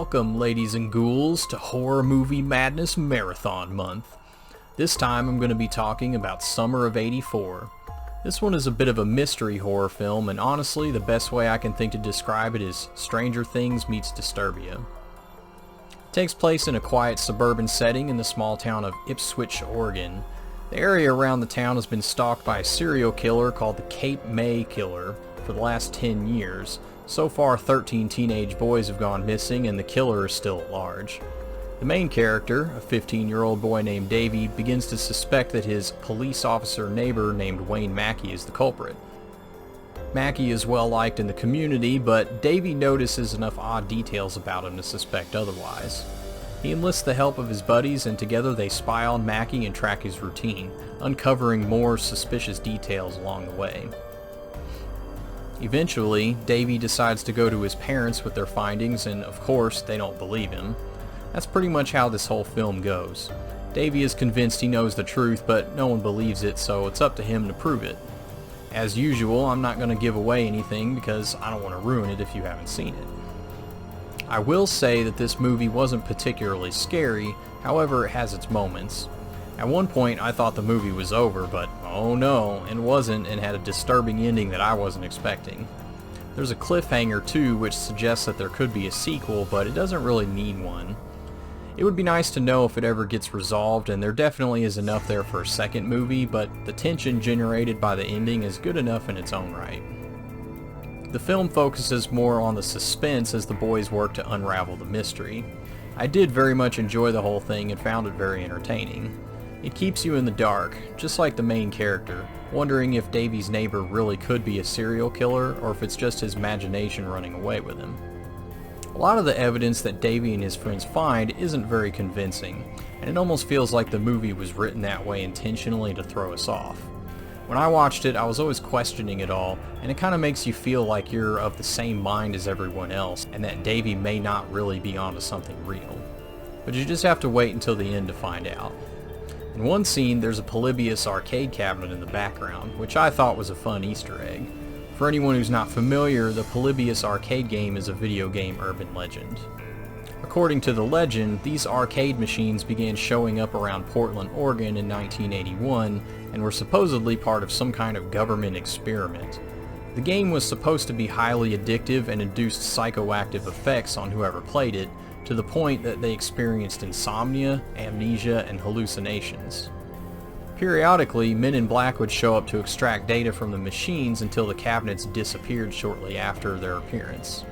Welcome, ladies and ghouls, to Horror Movie Madness Marathon Month. This time I'm going to be talking about Summer of '84. This one is a bit of a mystery horror film, and honestly, the best way I can think to describe it is Stranger Things meets Disturbia. It takes place in a quiet suburban setting in the small town of Ipswich, Oregon. The area around the town has been stalked by a serial killer called the Cape May Killer for the last 10 years. So far, 13 teenage boys have gone missing, and the killer is still at large. The main character, a 15-year-old boy named Davey, begins to suspect that his police officer neighbor named Wayne Mackey is the culprit. Mackey is well liked in the community, but Davey notices enough odd details about him to suspect otherwise. He enlists the help of his buddies, and together they spy on Mackey and track his routine, uncovering more suspicious details along the way. Eventually, Davey decides to go to his parents with their findings, and of course, they don't believe him. That's pretty much how this whole film goes. Davey is convinced he knows the truth, but no one believes it, so it's up to him to prove it. As usual, I'm not going to give away anything because I don't want to ruin it if you haven't seen it. I will say that this movie wasn't particularly scary, however it has its moments. At one point I thought the movie was over, but oh no, it wasn't, and had a disturbing ending that I wasn't expecting. There's a cliffhanger too, which suggests that there could be a sequel, but it doesn't really need one. It would be nice to know if it ever gets resolved, and there definitely is enough there for a second movie, but the tension generated by the ending is good enough in its own right. The film focuses more on the suspense as the boys work to unravel the mystery. I did very much enjoy the whole thing and found it very entertaining. It keeps you in the dark, just like the main character, wondering if Davey's neighbor really could be a serial killer or if it's just his imagination running away with him. A lot of the evidence that Davey and his friends find isn't very convincing, and it almost feels like the movie was written that way intentionally to throw us off. When I watched it, I was always questioning it all, and it kind of makes you feel like you're of the same mind as everyone else, and that Davey may not really be onto something real. But you just have to wait until the end to find out. In one scene, there's a Polybius arcade cabinet in the background, which I thought was a fun Easter egg. For anyone who's not familiar, the Polybius arcade game is a video game urban legend. According to the legend, these arcade machines began showing up around Portland, Oregon in 1981 and were supposedly part of some kind of government experiment. The game was supposed to be highly addictive and induced psychoactive effects on whoever played it, to the point that they experienced insomnia, amnesia, and hallucinations. Periodically, men in black would show up to extract data from the machines until the cabinets disappeared shortly after their appearance.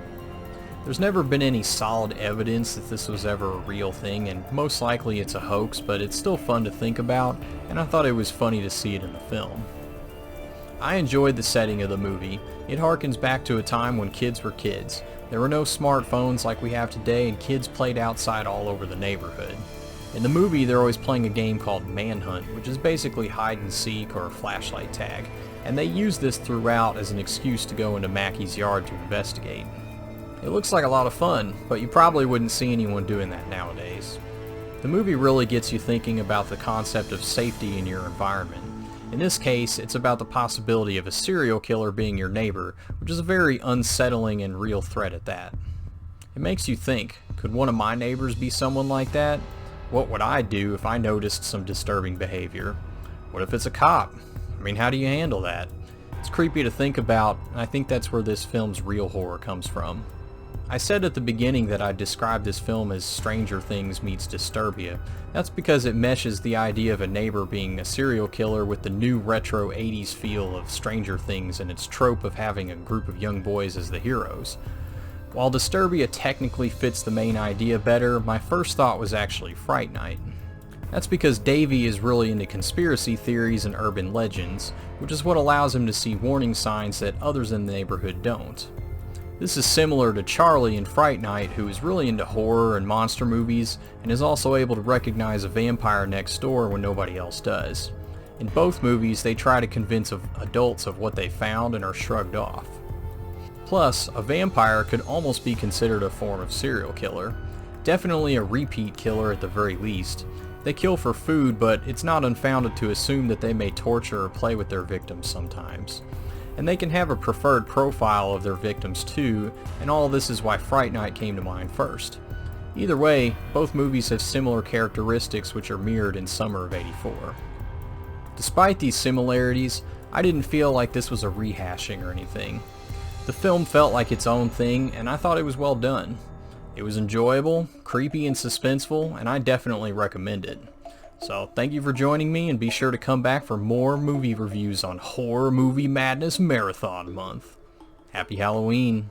There's never been any solid evidence that this was ever a real thing, and most likely it's a hoax, but it's still fun to think about, and I thought it was funny to see it in the film. I enjoyed the setting of the movie. It harkens back to a time when kids were kids. There were no smartphones like we have today, and kids played outside all over the neighborhood. In the movie, they're always playing a game called Manhunt, which is basically hide and seek or flashlight tag, and they use this throughout as an excuse to go into Mackey's yard to investigate. It looks like a lot of fun, but you probably wouldn't see anyone doing that nowadays. The movie really gets you thinking about the concept of safety in your environment. In this case, it's about the possibility of a serial killer being your neighbor, which is a very unsettling and real threat at that. It makes you think, could one of my neighbors be someone like that? What would I do if I noticed some disturbing behavior? What if it's a cop? I mean, how do you handle that? It's creepy to think about, and I think that's where this film's real horror comes from. I said at the beginning that I described this film as Stranger Things meets Disturbia. That's because it meshes the idea of a neighbor being a serial killer with the new retro 80s feel of Stranger Things and its trope of having a group of young boys as the heroes. While Disturbia technically fits the main idea better, my first thought was actually Fright Night. That's because Davey is really into conspiracy theories and urban legends, which is what allows him to see warning signs that others in the neighborhood don't. This is similar to Charlie in Fright Night, who is really into horror and monster movies, and is also able to recognize a vampire next door when nobody else does. In both movies, they try to convince adults of what they found and are shrugged off. Plus, a vampire could almost be considered a form of serial killer. Definitely a repeat killer at the very least. They kill for food, but it's not unfounded to assume that they may torture or play with their victims sometimes. And they can have a preferred profile of their victims too, and all this is why Fright Night came to mind first. Either way, both movies have similar characteristics which are mirrored in Summer of '84. Despite these similarities, I didn't feel like this was a rehashing or anything. The film felt like its own thing, and I thought it was well done. It was enjoyable, creepy and suspenseful, and I definitely recommend it. So thank you for joining me, and be sure to come back for more movie reviews on Horror Movie Madness Marathon Month. Happy Halloween!